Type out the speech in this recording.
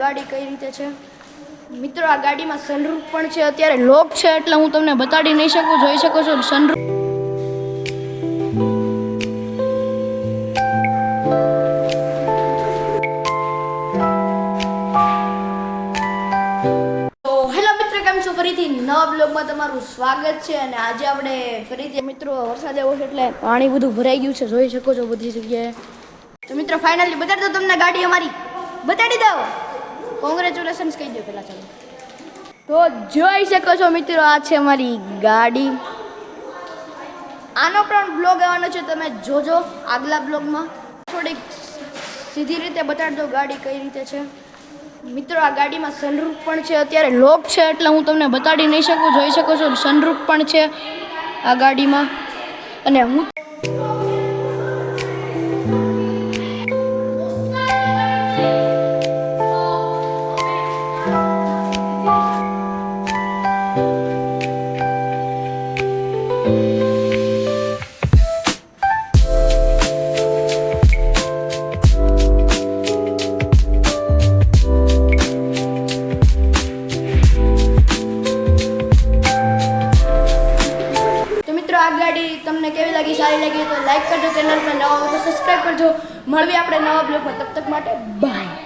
ગાડી કઈ રીતે છે મિત્રો? આ ગાડીમાં સનરૂફ પણ છે, અત્યારે લોક છે એટલે હું તમને બતાડી નહીં શકું. જોઈ શકો છો સનરૂફ. તો હેલો મિત્રો, કેમ છો? ફરીથી નવા બ્લોગમાં તમારું સ્વાગત છે. અને આજે આપણે ફરીથી મિત્રો વરસાદ આવ્યો છે એટલે પાણી બધું ભરાઈ ગયું છે, જોઈ શકો છો બધી જગ્યાએ. તો મિત્રો ફાઇનલી બતાડી દો તમને ગાડી અમારી, બતાડી દો. કોંગ્રેચ્યુલેશન્સ કહી દો પહેલાં. ચાલો તો જોઈ શકો છો મિત્રો, આ છે અમારી ગાડી. આનો પણ બ્લોગ આવવાનો છે, તમે જોજો આગલા બ્લોગમાં. થોડીક સીધી રીતે બતાડી દો ગાડી કઈ રીતે છે મિત્રો. આ ગાડીમાં સનરૂફ પણ છે, અત્યારે લોક છે એટલે હું તમને બતાડી નહીં શકું. જોઈ શકો છો સનરૂફ પણ છે આ ગાડીમાં. અને હું આ ગાડી તમને કેવી લાગી? સારી લાગી તો લાઈક કરજો, ચેનલ પર નવા હોય તો સબસ્ક્રાઈબ કરજો. મળીએ આપણે નવા બ્લોગમાં. તબ તક માટે બાય.